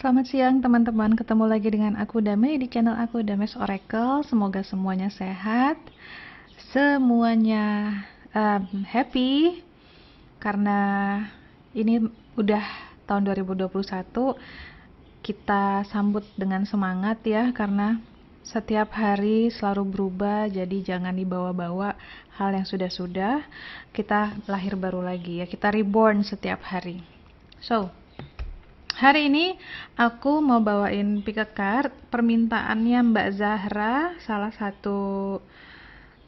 Selamat siang teman-teman, ketemu lagi dengan aku Dame di channel aku Dames Oracle. Semoga semuanya sehat, semuanya happy, karena ini udah tahun 2021. Kita sambut dengan semangat ya, karena setiap hari selalu berubah, jadi jangan dibawa-bawa hal yang sudah-sudah. Kita lahir baru lagi ya, kita reborn setiap hari. So, hari ini aku mau bawain pick a card permintaannya Mbak Zahra, salah satu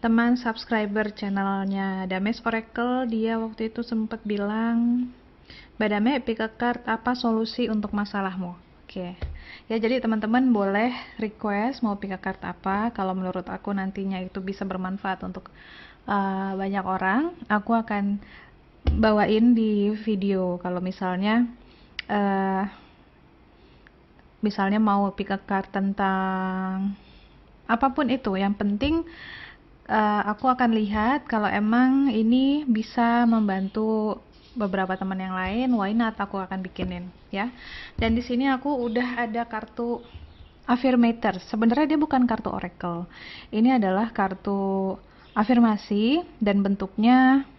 teman subscriber channelnya Dames Oracle. Dia waktu itu sempat bilang, Mbak Dame, pick a card apa solusi untuk masalahmu? Oke. Ya, jadi teman-teman boleh request mau pick a card apa. Kalau menurut aku nantinya itu bisa bermanfaat untuk banyak orang, aku akan bawain di video. Kalau uh, misalnya mau pick a card tentang apapun itu, yang penting aku akan lihat kalau emang ini bisa membantu beberapa teman yang lain, why not aku akan bikinin ya. Dan di sini aku udah ada kartu affirmator. Sebenarnya dia bukan kartu oracle, ini adalah kartu afirmasi dan bentuknya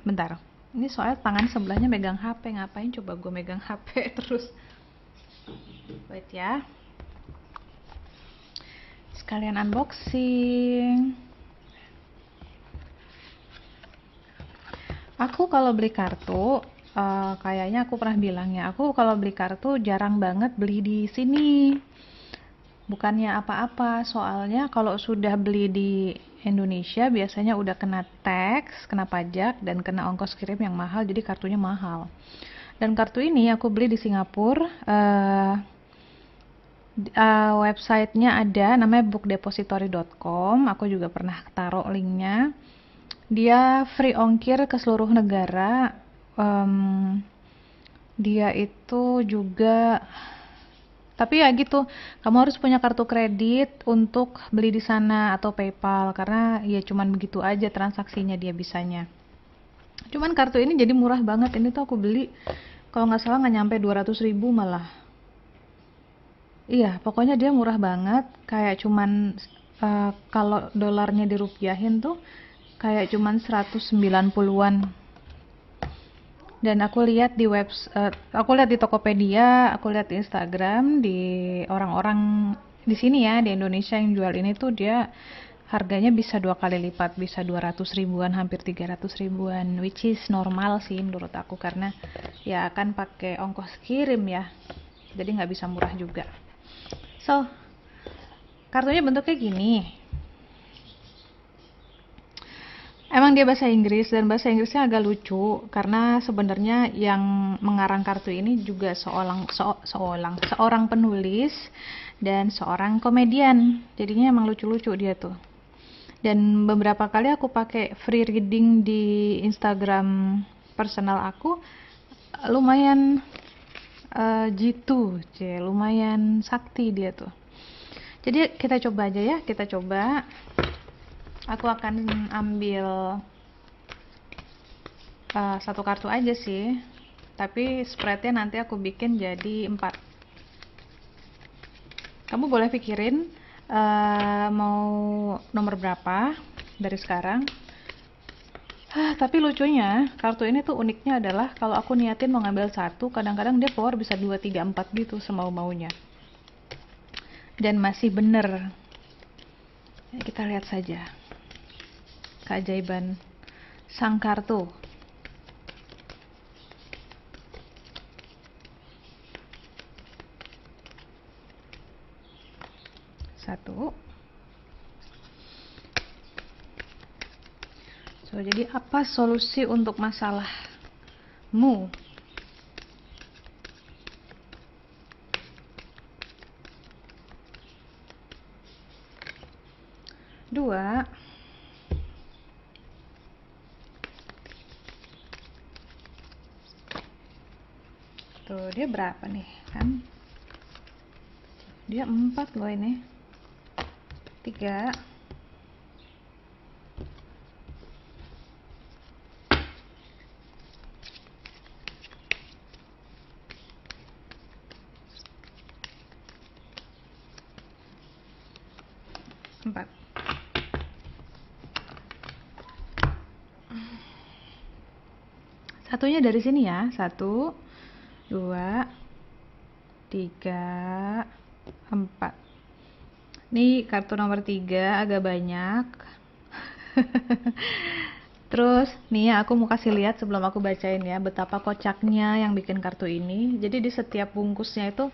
bentar, ini soalnya tangan sebelahnya megang HP, ngapain coba gue megang HP terus. Wait ya, sekalian unboxing. Aku kalau beli kartu, kayaknya aku pernah bilang ya, aku kalau beli kartu jarang banget beli di sini. Bukannya apa-apa, soalnya kalau sudah beli di Indonesia biasanya udah kena tax, kena pajak, dan kena ongkos kirim yang mahal, jadi kartunya mahal. Dan kartu ini aku beli di Singapura. Websitenya ada, namanya bookdepository.com. Aku juga pernah taruh linknya. Dia free ongkir ke seluruh negara. Dia itu juga, tapi ya gitu, kamu harus punya kartu kredit untuk beli di sana atau PayPal, karena ya cuman begitu aja transaksinya dia bisanya. Cuman kartu ini jadi murah banget. Ini tuh aku beli kalau nggak salah nggak nyampe 200.000 malah. Iya, pokoknya dia murah banget, kayak cuman kalau dolarnya dirupiahin tuh kayak cuman 190-an. Dan aku lihat di aku lihat di Tokopedia, aku lihat di Instagram, di orang-orang di sini ya, di Indonesia yang jual ini tuh dia harganya bisa 2 kali lipat, bisa 200 ribuan, hampir 300 ribuan, which is normal sih menurut aku, karena ya akan pakai ongkos kirim ya, jadi nggak bisa murah juga. So, kartunya bentuknya gini. Emang dia bahasa Inggris, dan bahasa Inggrisnya agak lucu karena sebenarnya yang mengarang kartu ini juga seorang penulis dan seorang komedian. Jadinya emang lucu-lucu dia tuh. Dan beberapa kali aku pakai free reading di Instagram personal aku, lumayan jitu, lumayan sakti dia tuh. Jadi kita coba aja ya, kita coba. Aku akan ambil satu kartu aja sih, tapi spreadnya nanti aku bikin jadi 4. Kamu boleh pikirin mau nomor berapa dari sekarang. Tapi lucunya kartu ini tuh uniknya adalah kalau aku niatin mau ngambil satu, kadang-kadang dia power bisa 2, 3, 4 gitu semau-maunya, dan masih bener ya. Kita lihat saja keajaiban sang kartu. Satu. So, jadi apa solusi untuk masalahmu? Dua. Tuh, dia berapa nih kan? Dia 4 loh ini. 3. 4. Satunya dari sini ya. 1, 2, 3, 4. Ini kartu nomor 3 agak banyak. Terus nih ya, aku mau kasih lihat sebelum aku bacain ya, betapa kocaknya yang bikin kartu ini. Jadi di setiap bungkusnya itu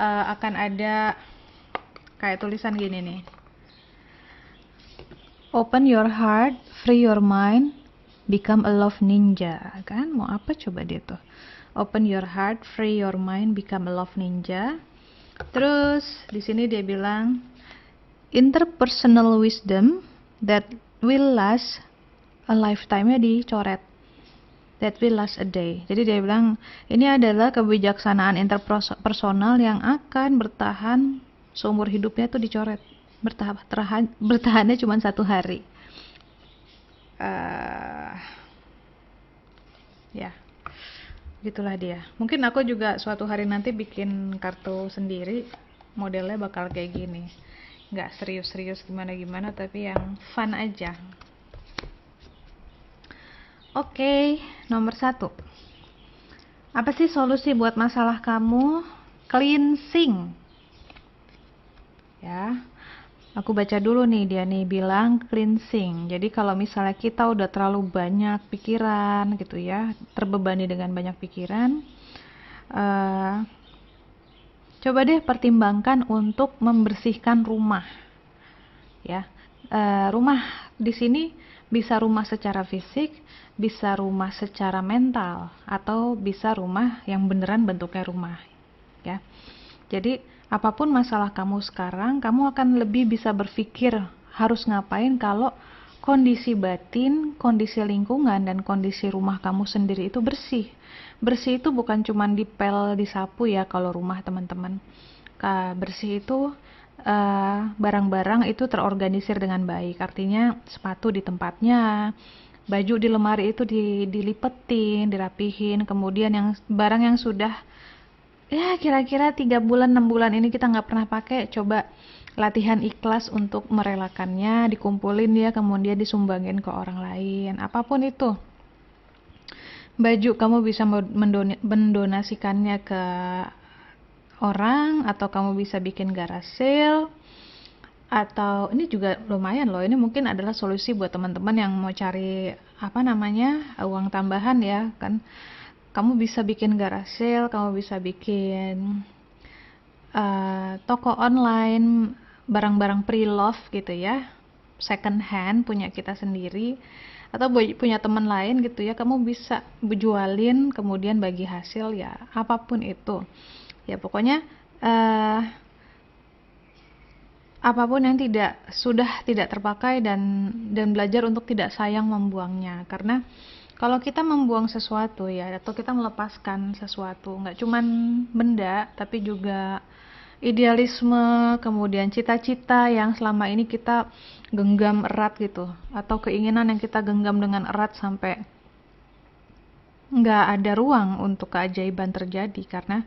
akan ada kayak tulisan gini nih. Open your heart, free your mind, become a love ninja. Kan mau apa coba dia tuh? Open your heart, free your mind, become a love ninja. Terus di sini dia bilang interpersonal wisdom that will last a lifetime-nya dicoret, that will last a day. Jadi dia bilang ini adalah kebijaksanaan interpersonal yang akan bertahan seumur hidupnya, tuh dicoret. Bertahannya cuma 1 hari. Ya, gitulah dia. Mungkin aku juga suatu hari nanti bikin kartu sendiri, modelnya bakal kayak gini. Nggak serius-serius gimana-gimana, tapi yang fun aja. Oke, nomor 1. Apa sih solusi buat masalah kamu? Cleansing. Ya, aku baca dulu nih, dia nih bilang cleansing. Jadi kalau misalnya kita udah terlalu banyak pikiran gitu ya, terbebani dengan banyak pikiran, coba deh pertimbangkan untuk membersihkan rumah. Ya, rumah di sini bisa rumah secara fisik, bisa rumah secara mental, atau bisa rumah yang beneran bentuknya rumah. Ya, jadi apapun masalah kamu sekarang, kamu akan lebih bisa berpikir harus ngapain kalau kondisi batin, kondisi lingkungan, dan kondisi rumah kamu sendiri itu bersih. Bersih itu bukan cuma dipel, disapu ya kalau rumah teman-teman. Bersih itu barang-barang itu terorganisir dengan baik. Artinya sepatu di tempatnya, baju di lemari itu dilipetin, dirapihin. Kemudian yang barang yang sudah ya kira-kira 3 bulan 6 bulan ini kita nggak pernah pakai, coba latihan ikhlas untuk merelakannya, dikumpulin ya, kemudian disumbangin ke orang lain. Apapun itu, baju kamu bisa mendonasikannya ke orang, atau kamu bisa bikin garage sale, atau ini juga lumayan loh, ini mungkin adalah solusi buat teman-teman yang mau cari uang tambahan ya kan. Kamu bisa bikin garage sale, kamu bisa bikin toko online barang-barang pre-love gitu ya, second hand punya kita sendiri, atau punya teman lain gitu ya, kamu bisa jualin kemudian bagi hasil ya, apapun itu ya. Pokoknya apapun yang sudah tidak terpakai, dan belajar untuk tidak sayang membuangnya. Karena kalau kita membuang sesuatu ya, atau kita melepaskan sesuatu, nggak cuman benda, tapi juga idealisme, kemudian cita-cita yang selama ini kita genggam erat gitu, atau keinginan yang kita genggam dengan erat sampai nggak ada ruang untuk keajaiban terjadi, karena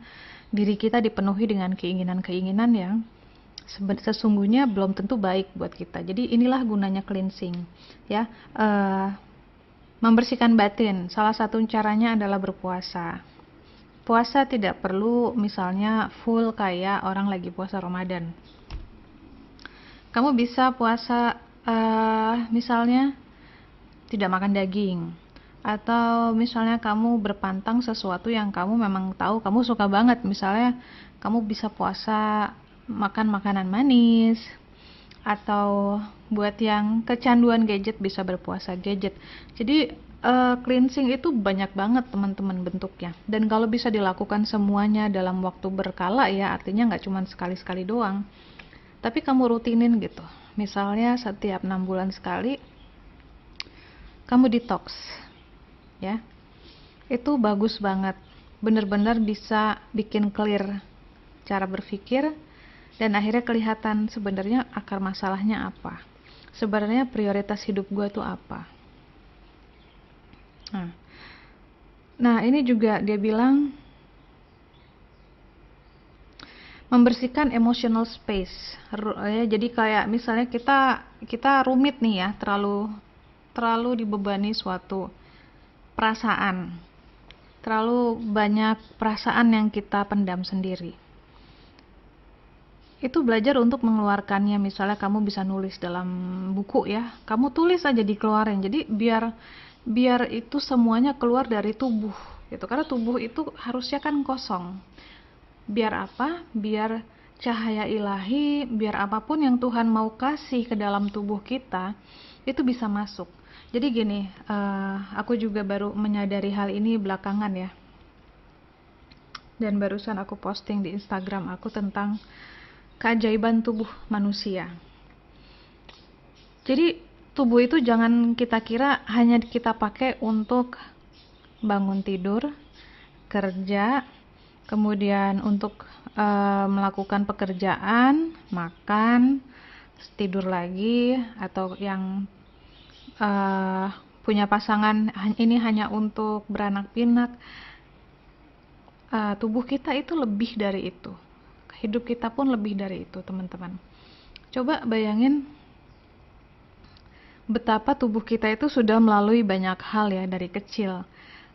diri kita dipenuhi dengan keinginan-keinginan yang sesungguhnya belum tentu baik buat kita. Jadi inilah gunanya cleansing ya, membersihkan batin. Salah satu caranya adalah berpuasa. Puasa tidak perlu misalnya full kayak orang lagi puasa Ramadan. Kamu bisa puasa misalnya tidak makan daging, atau misalnya kamu berpantang sesuatu yang kamu memang tahu kamu suka banget. Misalnya kamu bisa puasa makan makanan manis, atau buat yang kecanduan gadget bisa berpuasa gadget. Jadi cleansing itu banyak banget teman-teman bentuknya, dan kalau bisa dilakukan semuanya dalam waktu berkala ya, artinya nggak cuma sekali-sekali doang, tapi kamu rutinin gitu. Misalnya setiap 6 bulan sekali kamu detox ya, itu bagus banget, bener-bener bisa bikin clear cara berpikir, dan akhirnya kelihatan sebenarnya akar masalahnya apa, sebenarnya prioritas hidup gue tuh apa. Nah ini juga dia bilang membersihkan emotional space. Jadi kayak misalnya kita rumit nih ya, terlalu dibebani suatu perasaan, terlalu banyak perasaan yang kita pendam sendiri. Itu belajar untuk mengeluarkannya. Misalnya kamu bisa nulis dalam buku ya, kamu tulis aja, dikeluarin. Jadi biar itu semuanya keluar dari tubuh gitu, karena tubuh itu harusnya kan kosong. Biar apa? Biar cahaya ilahi, biar apapun yang Tuhan mau kasih ke dalam tubuh kita itu bisa masuk. Jadi gini, aku juga baru menyadari hal ini belakangan ya, dan barusan aku posting di Instagram aku tentang keajaiban tubuh manusia. Jadi tubuh itu jangan kita kira hanya kita pakai untuk bangun tidur, kerja, kemudian untuk melakukan pekerjaan, makan, tidur lagi, atau yang punya pasangan ini hanya untuk beranak pinak. Tubuh kita itu lebih dari itu, hidup kita pun lebih dari itu, teman-teman. Coba bayangin betapa tubuh kita itu sudah melalui banyak hal ya, dari kecil,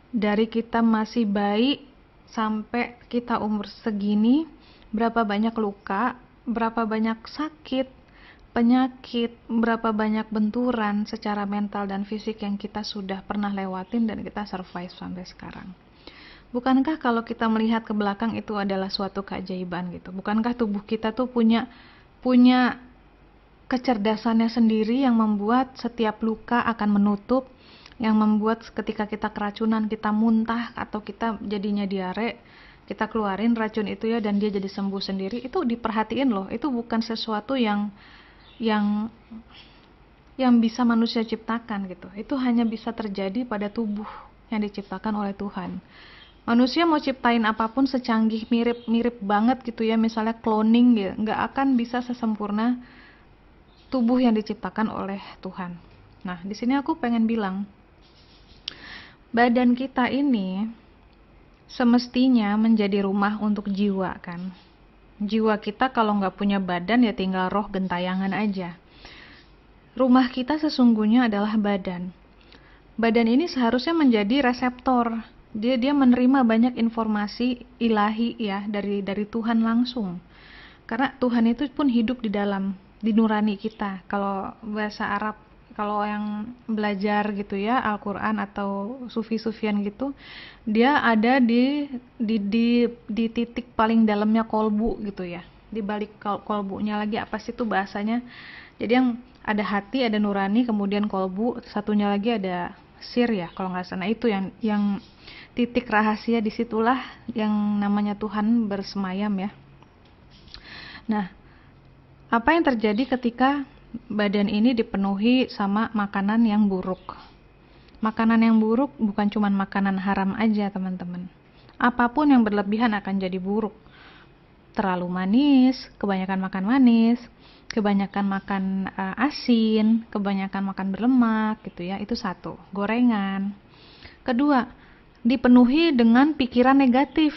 dari kita masih bayi sampai kita umur segini, berapa banyak luka, berapa banyak sakit, penyakit, berapa banyak benturan secara mental dan fisik yang kita sudah pernah lewatin dan kita survive sampai sekarang. Bukankah kalau kita melihat ke belakang itu adalah suatu keajaiban gitu? Bukankah tubuh kita tuh punya kecerdasannya sendiri yang membuat setiap luka akan menutup, yang membuat ketika kita keracunan kita muntah atau kita jadinya diare, kita keluarin racun itu ya dan dia jadi sembuh sendiri. Itu diperhatiin loh, itu bukan sesuatu yang bisa manusia ciptakan gitu. Itu hanya bisa terjadi pada tubuh yang diciptakan oleh Tuhan. Manusia mau ciptain apapun secanggih mirip banget gitu ya, misalnya cloning ya, nggak akan bisa sesempurna tubuh yang diciptakan oleh Tuhan. Nah, di sini aku pengen bilang, badan kita ini semestinya menjadi rumah untuk jiwa kan. Jiwa kita kalau nggak punya badan ya tinggal roh gentayangan aja. Rumah kita sesungguhnya adalah badan. Badan ini seharusnya menjadi reseptor. Dia menerima banyak informasi ilahi ya dari Tuhan langsung. Karena Tuhan itu pun hidup di nurani kita. Kalau bahasa Arab, kalau yang belajar gitu ya Al-Quran atau sufi-sufian gitu, dia ada di titik paling dalamnya kolbu gitu ya, di balik kolbunya lagi, apa sih itu bahasanya, jadi yang ada hati, ada nurani, kemudian kolbu, satunya lagi ada sir ya kalau nggak salah. Itu yang titik rahasia, disitulah yang namanya Tuhan bersemayam ya. Nah, apa yang terjadi ketika badan ini dipenuhi sama makanan yang buruk? Makanan yang buruk bukan cuma makanan haram aja, teman-teman. Apapun yang berlebihan akan jadi buruk. Terlalu manis, kebanyakan makan manis, kebanyakan makan asin, kebanyakan makan berlemak gitu ya. Itu satu, gorengan. Kedua, dipenuhi dengan pikiran negatif.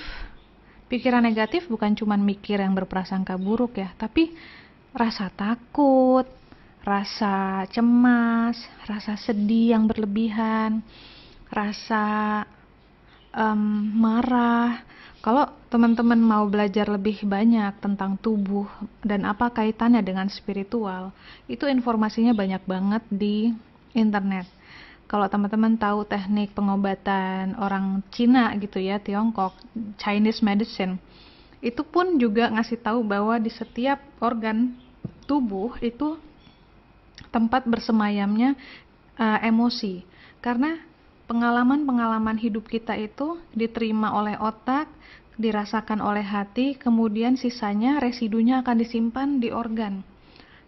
Pikiran negatif bukan cuma mikir yang berprasangka buruk ya, tapi rasa takut, rasa cemas, rasa sedih yang berlebihan, rasa marah. Kalau teman-teman mau belajar lebih banyak tentang tubuh dan apa kaitannya dengan spiritual, itu informasinya banyak banget di internet. Kalau teman-teman tahu teknik pengobatan orang Cina gitu ya, Tiongkok, Chinese medicine, itu pun juga ngasih tahu bahwa di setiap organ tubuh itu tempat bersemayamnya emosi. Karena pengalaman-pengalaman hidup kita itu diterima oleh otak, dirasakan oleh hati, kemudian sisanya residunya akan disimpan di organ.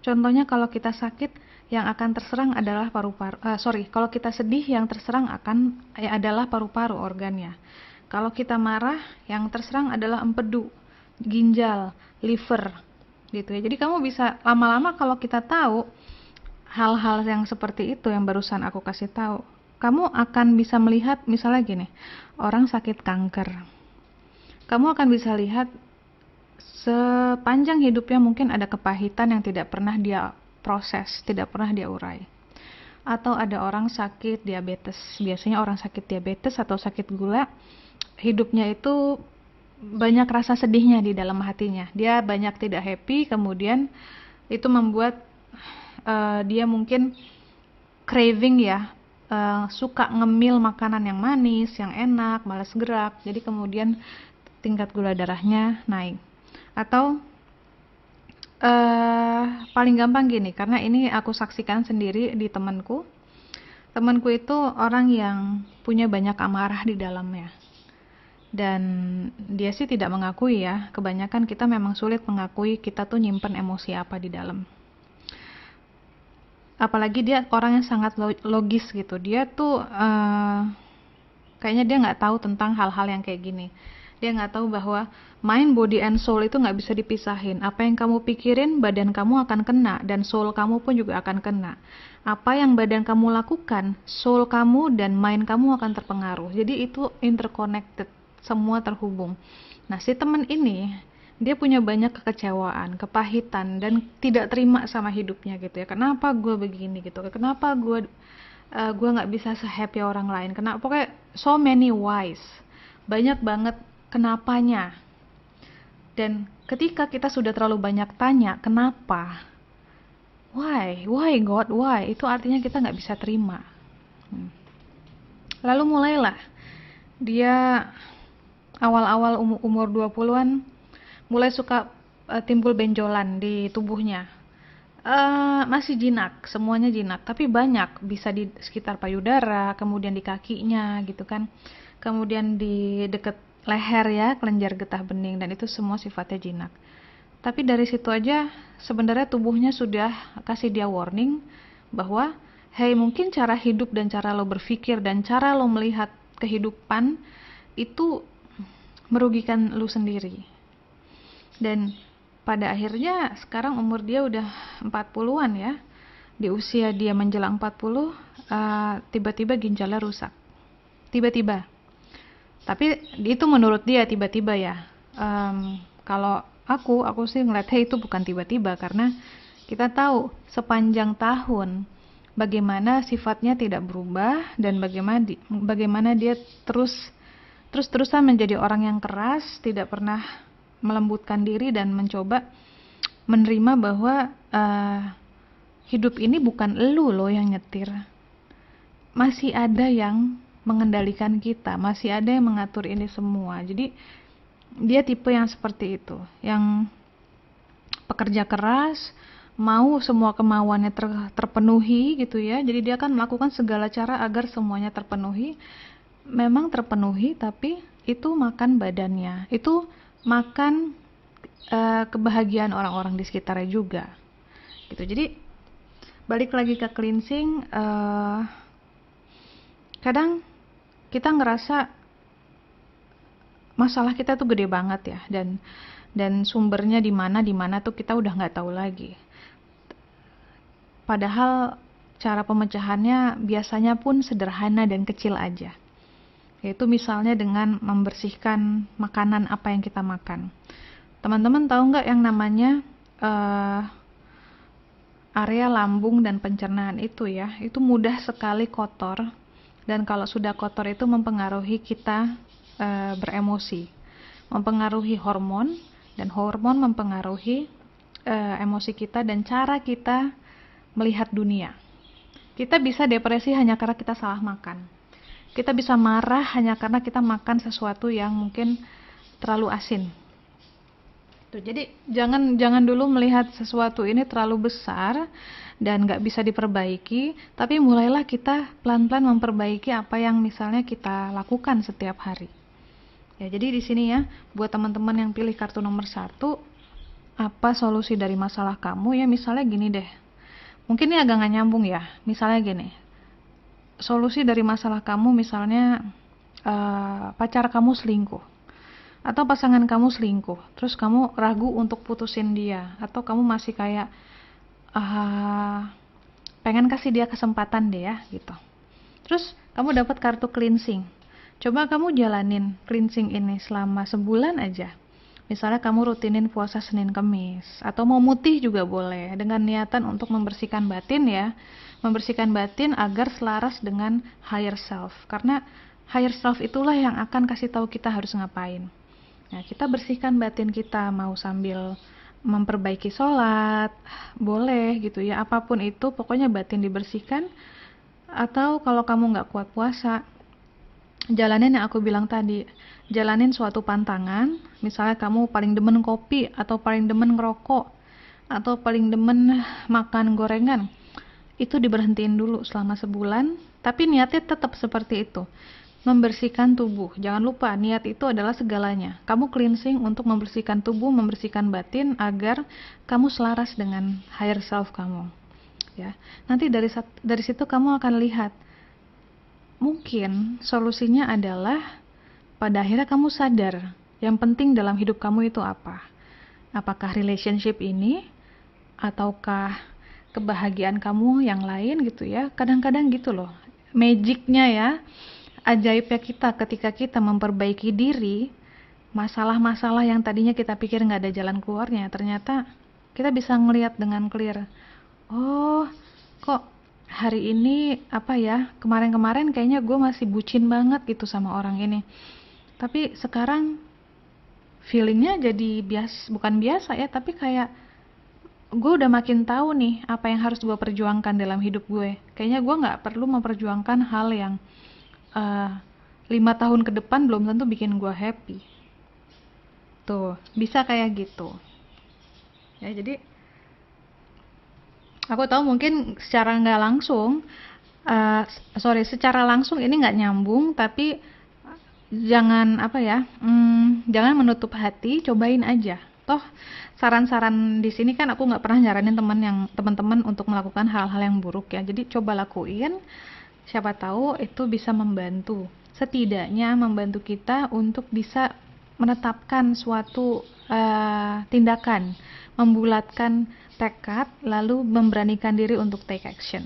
Contohnya kalau kita sakit, yang akan terserang adalah kalau kita sedih, yang terserang adalah paru-paru organnya. Kalau kita marah, yang terserang adalah empedu, ginjal, liver, gitu ya. Jadi kamu bisa lama-lama kalau kita tahu hal-hal yang seperti itu yang barusan aku kasih tahu, kamu akan bisa melihat misalnya gini, orang sakit kanker. Kamu akan bisa lihat sepanjang hidupnya mungkin ada kepahitan yang tidak pernah dia proses, tidak pernah dia urai. Atau ada orang sakit diabetes, biasanya orang sakit diabetes atau sakit gula, hidupnya itu banyak rasa sedihnya di dalam hatinya. Dia banyak tidak happy, kemudian itu membuat dia mungkin craving ya, suka ngemil makanan yang manis, yang enak, malas gerak. Jadi kemudian tingkat gula darahnya naik. Atau paling gampang gini, karena ini aku saksikan sendiri di temanku. Temanku itu orang yang punya banyak amarah di dalamnya. Dan dia sih tidak mengakui ya, kebanyakan kita memang sulit mengakui kita tuh nyimpen emosi apa di dalam. Apalagi dia orang yang sangat logis gitu, dia tuh kayaknya dia nggak tahu tentang hal-hal yang kayak gini. Dia nggak tahu bahwa mind, body, and soul itu nggak bisa dipisahin. Apa yang kamu pikirin, badan kamu akan kena, dan soul kamu pun juga akan kena. Apa yang badan kamu lakukan, soul kamu dan mind kamu akan terpengaruh. Jadi itu interconnected, semua terhubung. Nah, si teman ini, dia punya banyak kekecewaan, kepahitan, dan tidak terima sama hidupnya gitu ya. Kenapa gue begini gitu? Kenapa gue nggak bisa se-happy orang lain? Kenapa? Pokoknya so many whys, banyak banget kenapanya. Dan ketika kita sudah terlalu banyak tanya kenapa, why God, why, itu artinya kita nggak bisa terima. Lalu mulailah dia awal-awal umur 20-an mulai suka timbul benjolan di tubuhnya. Masih jinak, semuanya jinak, tapi banyak, bisa di sekitar payudara, kemudian di kakinya gitu kan, kemudian di dekat leher ya, kelenjar getah bening, dan itu semua sifatnya jinak. Tapi dari situ aja sebenarnya tubuhnya sudah kasih dia warning bahwa hey, mungkin cara hidup dan cara lo berpikir dan cara lo melihat kehidupan itu merugikan lo sendiri. Dan pada akhirnya sekarang umur dia udah 40-an ya. Di usia dia menjelang 40, tiba-tiba ginjalnya rusak. Tiba-tiba. Tapi itu menurut dia tiba-tiba ya. Kalau aku sih ngeliatnya itu bukan tiba-tiba, karena kita tahu sepanjang tahun bagaimana sifatnya tidak berubah dan bagaimana dia terus-terusan menjadi orang yang keras, tidak pernah melembutkan diri dan mencoba menerima bahwa hidup ini bukan elu loh yang nyetir. Masih ada yang mengendalikan kita, masih ada yang mengatur ini semua. Jadi dia tipe yang seperti itu, yang pekerja keras, mau semua kemauannya terpenuhi gitu ya. Jadi dia akan melakukan segala cara agar semuanya terpenuhi. Memang terpenuhi, tapi itu makan badannya, itu makan kebahagiaan orang-orang di sekitarnya juga gitu. Jadi balik lagi ke cleansing, kadang kita ngerasa masalah kita tuh gede banget ya, dan sumbernya di mana tuh kita udah nggak tahu lagi. Padahal cara pemecahannya biasanya pun sederhana dan kecil aja, yaitu misalnya dengan membersihkan makanan apa yang kita makan. Teman-teman tahu nggak yang namanya area lambung dan pencernaan itu ya, itu mudah sekali kotor. Dan kalau sudah kotor itu mempengaruhi kita beremosi, mempengaruhi hormon, dan hormon mempengaruhi emosi kita dan cara kita melihat dunia. Kita bisa depresi hanya karena kita salah makan. Kita bisa marah hanya karena kita makan sesuatu yang mungkin terlalu asin. Tuh, jadi jangan dulu melihat sesuatu ini terlalu besar dan nggak bisa diperbaiki, tapi mulailah kita pelan-pelan memperbaiki apa yang misalnya kita lakukan setiap hari. Ya, jadi di sini ya, buat teman-teman yang pilih kartu nomor 1, apa solusi dari masalah kamu ya, misalnya gini deh. Mungkin ini agak nggak nyambung ya, misalnya gini. Solusi dari masalah kamu misalnya pacar kamu selingkuh, atau pasangan kamu selingkuh, terus kamu ragu untuk putusin dia, atau kamu masih kayak pengen kasih dia kesempatan deh ya gitu. Terus kamu dapat kartu cleansing. Coba kamu jalanin cleansing ini selama sebulan aja. Misalnya kamu rutinin puasa Senin Kemis, atau mau mutih juga boleh, dengan niatan untuk membersihkan batin ya. Membersihkan batin agar selaras dengan higher self. Karena higher self itulah yang akan kasih tahu kita harus ngapain. Nah, kita bersihkan batin kita, mau sambil memperbaiki sholat, boleh gitu ya, apapun itu, pokoknya batin dibersihkan. Atau kalau kamu nggak kuat puasa, jalanin yang aku bilang tadi, jalanin suatu pantangan. Misalnya kamu paling demen kopi, atau paling demen ngerokok, atau paling demen makan gorengan, itu diberhentiin dulu selama sebulan, tapi niatnya tetap seperti itu, membersihkan tubuh. Jangan lupa, niat itu adalah segalanya. Kamu cleansing untuk membersihkan tubuh, membersihkan batin, agar kamu selaras dengan higher self kamu ya. Nanti dari situ kamu akan lihat, mungkin solusinya adalah pada akhirnya kamu sadar yang penting dalam hidup kamu itu apa. Apakah relationship ini, ataukah kebahagiaan kamu yang lain gitu ya. Kadang-kadang gitu loh magicnya ya, ajaibnya kita ketika kita memperbaiki diri. Masalah-masalah yang tadinya kita pikir nggak ada jalan keluarnya, ternyata kita bisa ngelihat dengan clear. Oh, kok hari ini apa ya, kemarin-kemarin kayaknya gue masih bucin banget gitu sama orang ini, tapi sekarang feelingnya jadi bukan biasa ya, tapi kayak gue udah makin tahu nih apa yang harus gue perjuangkan dalam hidup gue. Kayaknya gue nggak perlu memperjuangkan hal yang 5 tahun ke depan belum tentu bikin gue happy. Tuh, bisa kayak gitu ya. Jadi aku tahu mungkin secara nggak langsung, secara langsung ini nggak nyambung, tapi jangan apa ya, jangan menutup hati, cobain aja. Toh saran-saran di sini kan aku nggak pernah nyaranin teman-teman untuk melakukan hal-hal yang buruk ya. Jadi coba lakuin, siapa tahu itu bisa membantu. Setidaknya membantu kita untuk bisa menetapkan suatu tindakan, membulatkan tekad, lalu memberanikan diri untuk take action.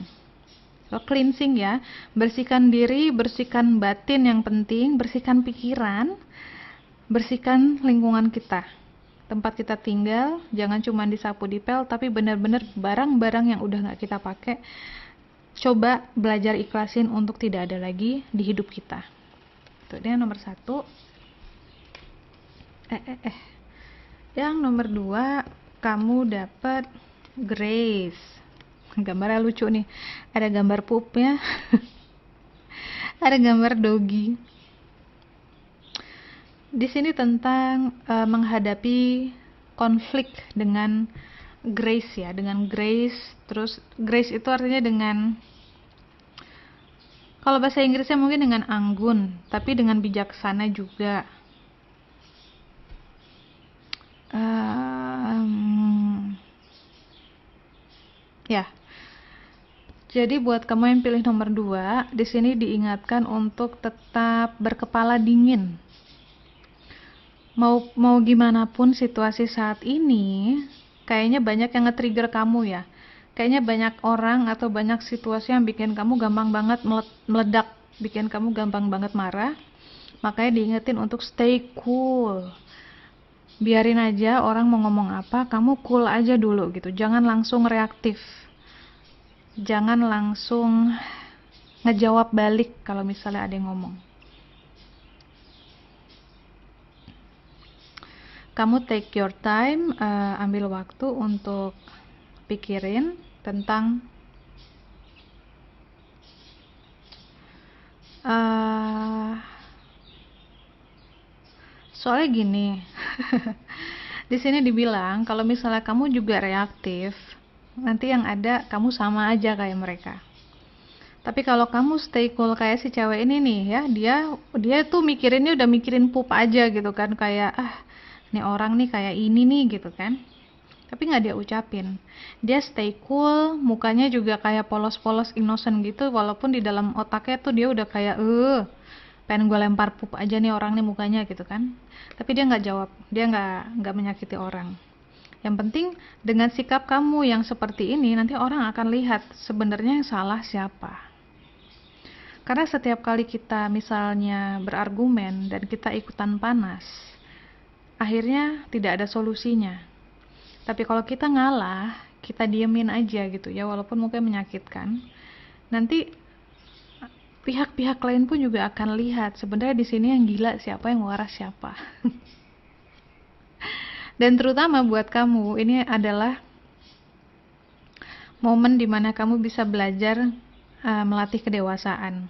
So, cleansing ya, bersihkan diri, bersihkan batin yang penting, bersihkan pikiran, bersihkan lingkungan kita, tempat kita tinggal. Jangan cuma disapu dipel, tapi benar-benar barang-barang yang udah nggak kita pakai, coba belajar ikhlasin untuk tidak ada lagi di hidup kita. Itu dia nomor 1. Yang nomor 2, kamu dapat grace. Gambarnya lucu nih, ada gambar pupnya ada gambar doggy. Di sini tentang menghadapi konflik dengan grace ya, dengan grace. Terus grace itu artinya dengan, kalau bahasa Inggrisnya mungkin dengan anggun, tapi dengan bijaksana juga. Ya. Jadi buat kamu yang pilih nomor 2, di sini diingatkan untuk tetap berkepala dingin. Mau gimana pun situasi saat ini, kayaknya banyak yang nge-trigger kamu ya. Kayaknya banyak orang atau banyak situasi yang bikin kamu gampang banget meledak, bikin kamu gampang banget marah. Makanya diingetin untuk stay cool. Biarin aja orang mau ngomong apa, kamu cool aja dulu gitu. Jangan langsung reaktif. Jangan langsung ngejawab balik kalau misalnya ada yang ngomong. Kamu take your time, ambil waktu untuk pikirin tentang soalnya gini. Di sini dibilang kalau misalnya kamu juga reaktif, nanti yang ada kamu sama aja kayak mereka. Tapi kalau kamu stay cool kayak si cewek ini nih ya, dia tuh mikirinnya udah mikirin pup aja gitu kan, kayak nih orang nih kayak ini nih gitu kan. Tapi nggak dia ucapin. Dia stay cool, mukanya juga kayak polos-polos innocent gitu, walaupun di dalam otaknya tuh dia udah kayak pengen gue lempar pup aja nih orang nih mukanya gitu kan. Tapi dia nggak jawab, dia nggak menyakiti orang. Yang penting dengan sikap kamu yang seperti ini, nanti orang akan lihat sebenarnya yang salah siapa. Karena setiap kali kita misalnya berargumen dan kita ikutan panas, akhirnya tidak ada solusinya. Tapi kalau kita ngalah, kita diemin aja gitu ya, walaupun mungkin menyakitkan, nanti pihak-pihak lain pun juga akan lihat sebenarnya di sini yang gila siapa, yang waras siapa. Dan terutama buat kamu, ini adalah momen dimana kamu bisa belajar melatih kedewasaan.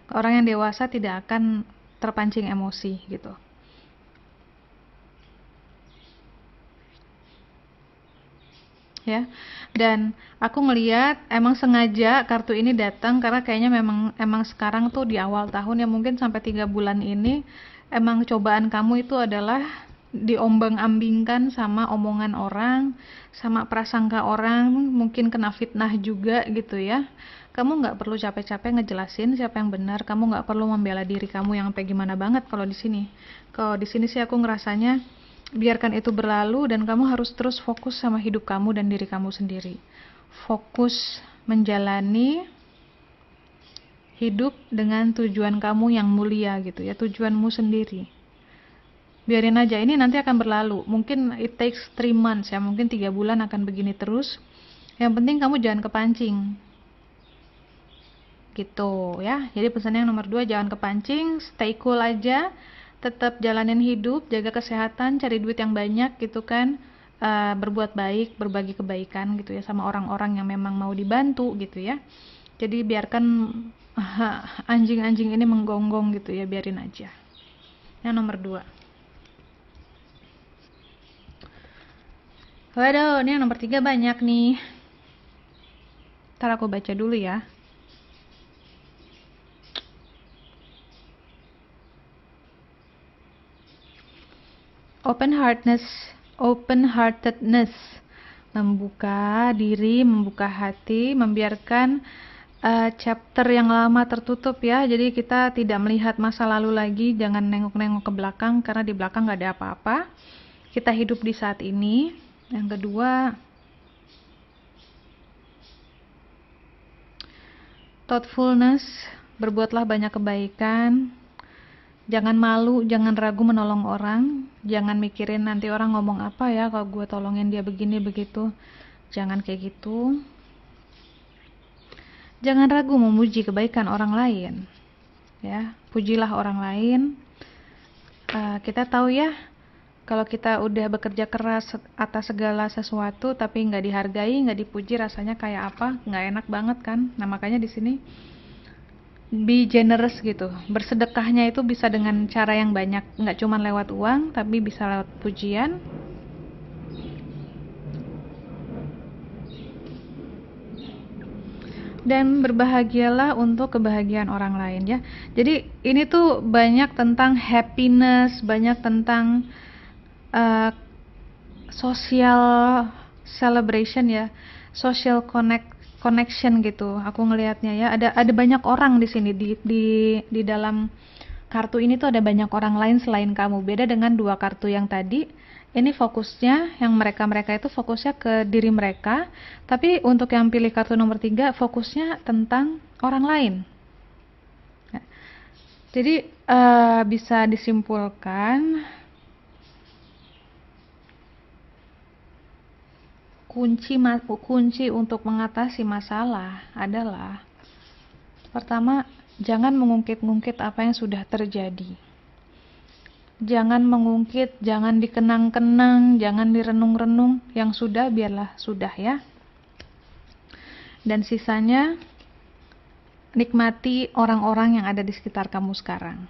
Orang yang dewasa tidak akan terpancing emosi gitu. Ya, dan aku ngeliat emang sengaja kartu ini datang karena kayaknya emang sekarang tuh di awal tahun ya, mungkin sampai 3 bulan ini emang cobaan kamu itu adalah diombang-ambingkan sama omongan orang, sama prasangka orang, mungkin kena fitnah juga gitu ya. Kamu nggak perlu capek-capek ngejelasin siapa yang benar, kamu nggak perlu membela diri kamu yang sampai gimana banget kalau di sini. Kalau di sini sih aku ngerasanya biarkan itu berlalu dan kamu harus terus fokus sama hidup kamu dan diri kamu sendiri. Fokus menjalani hidup dengan tujuan kamu yang mulia gitu ya, tujuanmu sendiri. Biarin aja, ini nanti akan berlalu. Mungkin it takes 3 months ya, mungkin 3 bulan akan begini terus. Yang penting kamu jangan kepancing. Gitu ya. Jadi pesannya yang nomor 2, jangan kepancing, stay cool aja. Tetap jalanin hidup, jaga kesehatan, cari duit yang banyak gitu kan, berbuat baik, berbagi kebaikan gitu ya sama orang-orang yang memang mau dibantu gitu ya. Jadi biarkan anjing-anjing ini menggonggong gitu ya, biarin aja. Yang nomor 2. Waduh, ini yang nomor 3 banyak nih. Ntar aku baca dulu ya. Open-heartedness, membuka diri, membuka hati, membiarkan chapter yang lama tertutup ya. Jadi kita tidak melihat masa lalu lagi, jangan nengok-nengok ke belakang karena di belakang gak ada apa-apa. Kita hidup di saat ini. Yang kedua, thoughtfulness, berbuatlah banyak kebaikan. Jangan malu, jangan ragu menolong orang. Jangan mikirin nanti orang ngomong apa ya kalau gue tolongin dia begini begitu. Jangan kayak gitu. Jangan ragu memuji kebaikan orang lain. Ya, pujilah orang lain. Kita tahu ya, kalau kita udah bekerja keras atas segala sesuatu tapi nggak dihargai, nggak dipuji, rasanya kayak apa? Nggak enak banget kan? Nah makanya di sini be generous gitu. Bersedekahnya itu bisa dengan cara yang banyak, nggak cuma lewat uang, tapi bisa lewat pujian. Dan berbahagialah untuk kebahagiaan orang lain ya. Jadi ini tuh banyak tentang happiness, banyak tentang social celebration ya, social connection gitu. Aku ngelihatnya ya, ada banyak orang di sini di dalam kartu ini tuh ada banyak orang lain selain kamu. Beda dengan 2 kartu yang tadi. Ini fokusnya yang mereka itu fokusnya ke diri mereka, tapi untuk yang pilih kartu nomor 3 fokusnya tentang orang lain. Nah, jadi bisa disimpulkan kunci untuk mengatasi masalah adalah, pertama, jangan mengungkit-ungkit apa yang sudah terjadi. Jangan mengungkit, jangan dikenang-kenang, jangan direnung-renung. Yang sudah biarlah sudah ya. Dan sisanya nikmati orang-orang yang ada di sekitar kamu sekarang.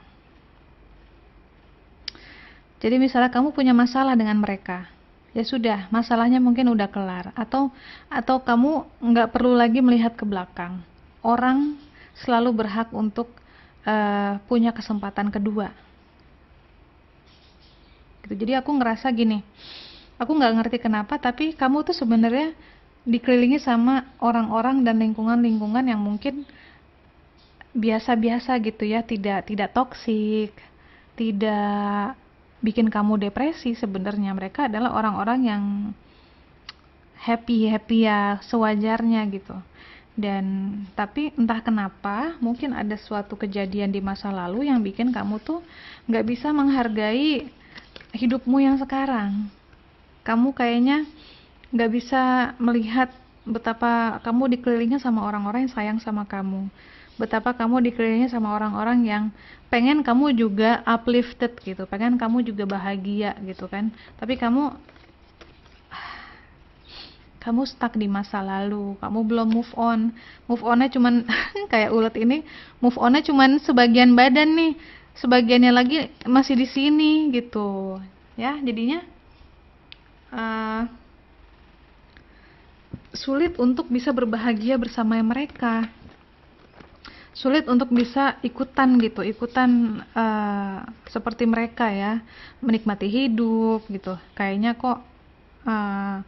Jadi misalnya kamu punya masalah dengan mereka, ya sudah, masalahnya mungkin udah kelar, atau kamu nggak perlu lagi melihat ke belakang. Orang selalu berhak untuk punya kesempatan kedua. Gitu. Jadi aku ngerasa gini, aku nggak ngerti kenapa, tapi kamu tuh sebenarnya dikelilingi sama orang-orang dan lingkungan-lingkungan yang mungkin biasa-biasa gitu ya, tidak toksik, tidak bikin kamu depresi. Sebenarnya mereka adalah orang-orang yang happy ya, sewajarnya gitu. Dan tapi entah kenapa mungkin ada suatu kejadian di masa lalu yang bikin kamu tuh nggak bisa menghargai hidupmu yang sekarang. Kamu kayaknya nggak bisa melihat betapa kamu dikelilingi sama orang-orang yang sayang sama kamu, betapa kamu dikelilingi sama orang-orang yang pengen kamu juga uplifted gitu, pengen kamu juga bahagia gitu kan, tapi kamu stuck di masa lalu, kamu belum move onnya cuman kayak ulet ini, move onnya cuman sebagian badan nih, sebagiannya lagi masih di sini gitu ya. Jadinya uh, sulit untuk bisa berbahagia bersama mereka, sulit untuk bisa ikutan gitu, seperti mereka ya, menikmati hidup gitu. Kayaknya kok uh,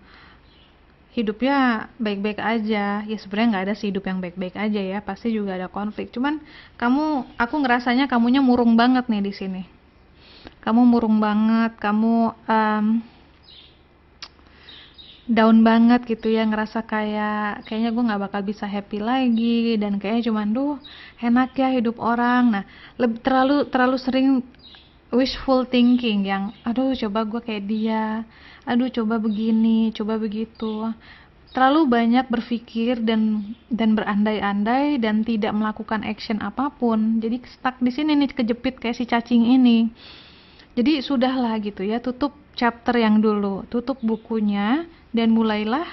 hidupnya baik-baik aja. Ya sebenarnya nggak ada sih hidup yang baik-baik aja ya, pasti juga ada konflik. Cuman aku ngerasanya kamunya murung banget nih di sini. Kamu murung banget, kamu down banget gitu ya, ngerasa kayaknya gue nggak bakal bisa happy lagi, dan kayaknya cuman enak ya hidup orang. Nah, terlalu sering wishful thinking yang aduh coba gue kayak dia, aduh coba begini, coba begitu. Terlalu banyak berpikir dan berandai-andai dan tidak melakukan action apapun. Jadi stuck di sini nih, kejepit kayak si cacing ini. Jadi sudahlah gitu ya, tutup chapter yang dulu, tutup bukunya, dan mulailah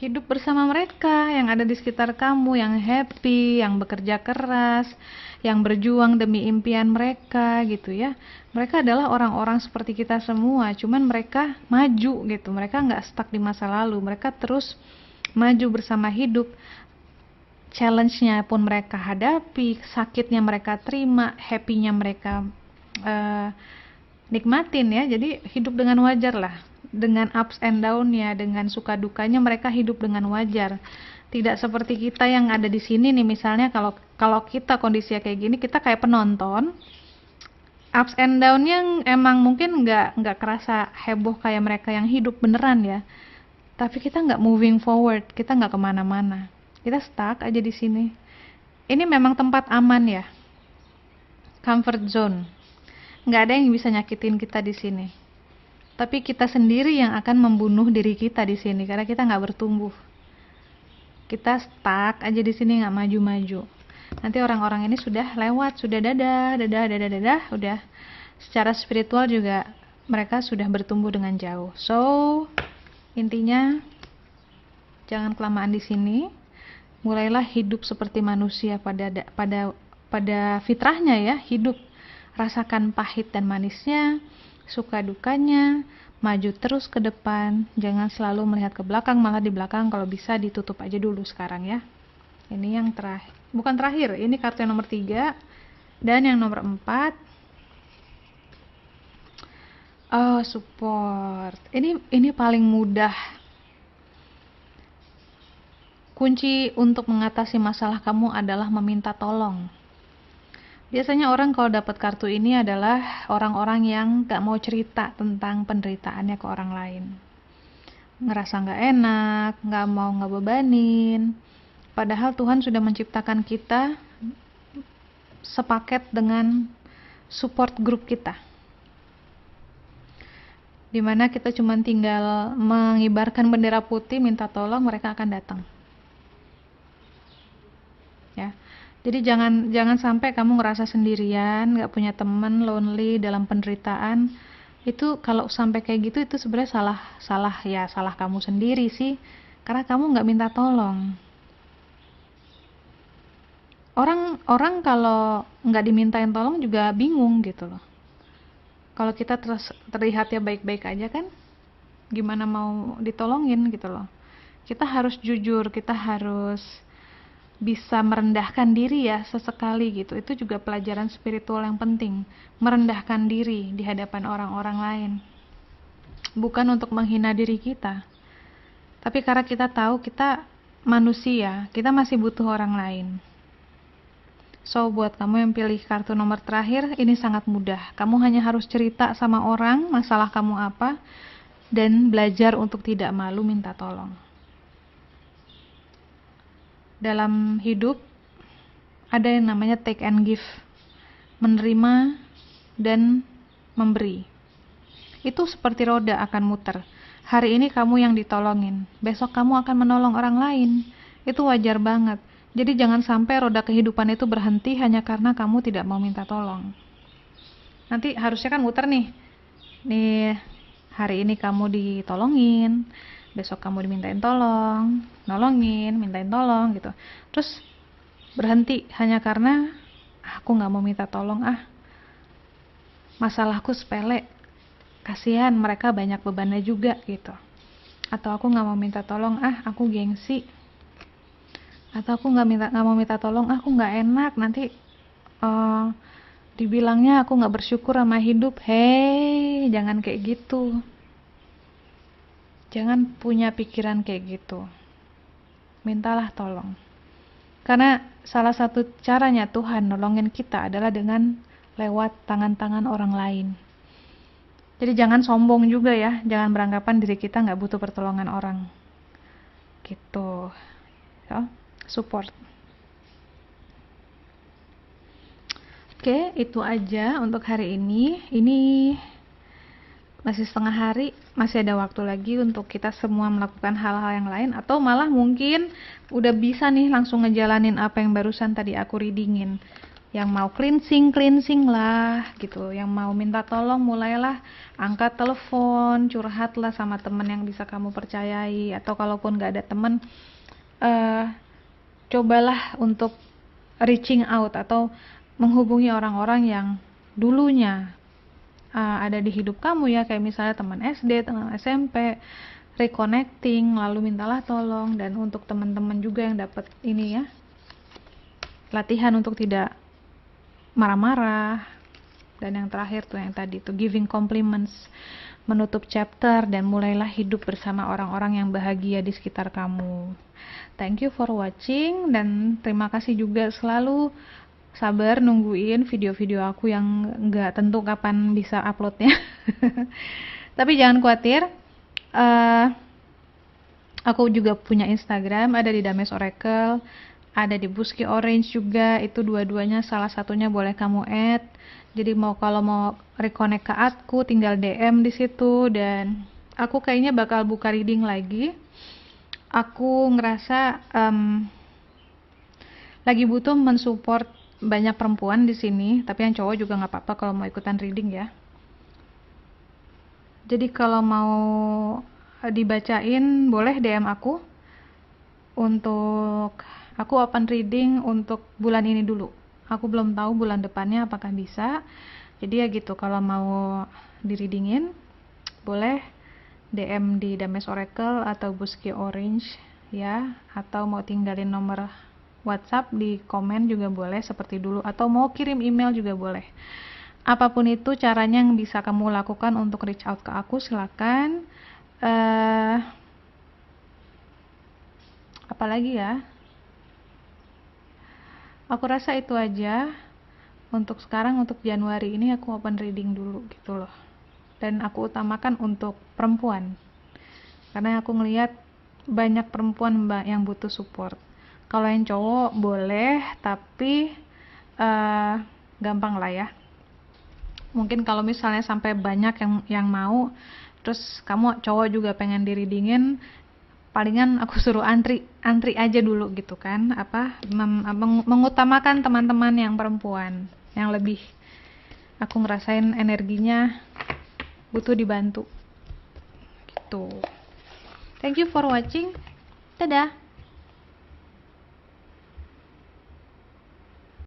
hidup bersama mereka yang ada di sekitar kamu, yang happy, yang bekerja keras, yang berjuang demi impian mereka gitu ya. Mereka adalah orang-orang seperti kita semua, cuman mereka maju gitu, mereka nggak stuck di masa lalu, mereka terus maju bersama hidup. Challenge-nya pun mereka hadapi, sakitnya mereka terima, happy-nya mereka nikmatin ya. Jadi hidup dengan wajar lah, dengan ups and down-nya, dengan suka dukanya mereka hidup dengan wajar. Tidak seperti kita yang ada di sini nih, misalnya kalau kita kondisinya kayak gini, kita kayak penonton, ups and down-nya emang mungkin nggak kerasa heboh kayak mereka yang hidup beneran ya, tapi kita nggak moving forward, kita nggak kemana-mana, kita stuck aja di sini. Ini memang tempat aman ya, comfort zone. Nggak ada yang bisa nyakitin kita di sini. Tapi kita sendiri yang akan membunuh diri kita di sini karena kita nggak bertumbuh. Kita stuck aja di sini, nggak maju-maju. Nanti orang-orang ini sudah lewat, sudah dadah, udah. Secara spiritual juga mereka sudah bertumbuh dengan jauh. So, intinya jangan kelamaan di sini. Mulailah hidup seperti manusia pada fitrahnya ya, hidup. Rasakan pahit dan manisnya, suka dukanya, maju terus ke depan, jangan selalu melihat ke belakang, malah di belakang kalau bisa ditutup aja dulu sekarang ya. Ini yang terakhir, bukan terakhir, ini kartu yang nomor 3 dan yang nomor 4. Oh, support. Ini paling mudah. Kunci untuk mengatasi masalah kamu adalah meminta tolong. Biasanya orang kalau dapat kartu ini adalah orang-orang yang gak mau cerita tentang penderitaannya ke orang lain. Ngerasa gak enak, gak mau ngebebanin. Padahal Tuhan sudah menciptakan kita sepaket dengan support group kita. Dimana kita cuma tinggal mengibarkan bendera putih, minta tolong, mereka akan datang. Ya. Jadi jangan sampai kamu ngerasa sendirian, gak punya teman, lonely dalam penderitaan. Itu kalau sampai kayak gitu, itu sebenarnya salah kamu sendiri sih, karena kamu nggak minta tolong. Orang kalau nggak dimintain tolong juga bingung gitu loh. Kalau kita terlihat ya baik-baik aja kan, gimana mau ditolongin gitu loh. Kita harus jujur, kita harus bisa merendahkan diri ya sesekali gitu. Itu juga pelajaran spiritual yang penting, merendahkan diri di hadapan orang-orang lain, bukan untuk menghina diri kita, tapi karena kita tahu kita manusia, kita masih butuh orang lain. So buat kamu yang pilih kartu nomor terakhir, ini sangat mudah. Kamu hanya harus cerita sama orang masalah kamu apa, dan belajar untuk tidak malu minta tolong. Dalam hidup ada yang namanya take and give, menerima dan memberi. Itu seperti roda akan muter. Hari ini kamu yang ditolongin, besok kamu akan menolong orang lain. Itu wajar banget. Jadi jangan sampai roda kehidupan itu berhenti hanya karena kamu tidak mau minta tolong. Nanti harusnya kan muter nih. Nih, hari ini kamu ditolongin, besok kamu dimintain tolong, nolongin, mintain tolong gitu. Terus berhenti hanya karena aku nggak mau minta tolong, masalahku sepele, kasihan mereka banyak bebannya juga gitu. Atau aku nggak mau minta tolong, aku gengsi. Atau aku nggak mau minta tolong, aku nggak enak nanti dibilangnya aku nggak bersyukur sama hidup. Hei, jangan kayak gitu. Jangan punya pikiran kayak gitu. Mintalah tolong. Karena salah satu caranya Tuhan nolongin kita adalah dengan lewat tangan-tangan orang lain. Jadi jangan sombong juga ya. Jangan beranggapan diri kita nggak butuh pertolongan orang. Gitu. So, support. Oke, itu aja untuk hari ini. Ini masih setengah hari, masih ada waktu lagi untuk kita semua melakukan hal-hal yang lain, atau malah mungkin udah bisa nih langsung ngejalanin apa yang barusan tadi aku readingin. Yang mau cleansing lah gitu, yang mau minta tolong mulailah angkat telepon, curhatlah sama temen yang bisa kamu percayai, atau kalaupun gak ada temen, cobalah untuk reaching out atau menghubungi orang-orang yang dulunya ada di hidup kamu ya, kayak misalnya teman SD, teman SMP, reconnecting, lalu mintalah tolong. Dan untuk teman-teman juga yang dapat ini ya, latihan untuk tidak marah-marah. Dan yang terakhir tuh yang tadi tuh giving compliments, menutup chapter dan mulailah hidup bersama orang-orang yang bahagia di sekitar kamu. Thank you for watching, dan terima kasih juga selalu sabar nungguin video-video aku yang nggak tentu kapan bisa uploadnya. Tapi jangan khawatir, aku juga punya Instagram, ada di Dames Oracle, ada di Buski Orange juga. Itu dua-duanya salah satunya boleh kamu add. Jadi kalau mau reconnect ke aku tinggal DM di situ. Dan aku kayaknya bakal buka reading lagi. Aku ngerasa lagi butuh mensupport banyak perempuan di sini, tapi yang cowok juga nggak apa-apa kalau mau ikutan reading ya. Jadi kalau mau dibacain boleh DM aku. Untuk aku open reading untuk bulan ini dulu. Aku belum tahu bulan depannya apakah bisa. Jadi ya gitu, kalau mau di readingin boleh DM di Dames Oracle atau Buski Orange ya, atau mau tinggalin nomor WhatsApp di komen juga boleh seperti dulu, atau mau kirim email juga boleh. Apapun itu caranya yang bisa kamu lakukan untuk reach out ke aku, silakan. Apalagi ya, aku rasa itu aja untuk sekarang. Untuk Januari ini aku open reading dulu gitu loh, dan aku utamakan untuk perempuan karena aku ngelihat banyak perempuan yang butuh support. Kalau yang cowok boleh, tapi gampang lah ya. Mungkin kalau misalnya sampai banyak yang mau, terus kamu cowok juga pengen di-readingin, palingan aku suruh antri aja dulu gitu kan. Mengutamakan teman-teman yang perempuan yang lebih, aku ngerasain energinya butuh dibantu gitu. Thank you for watching. Dadah.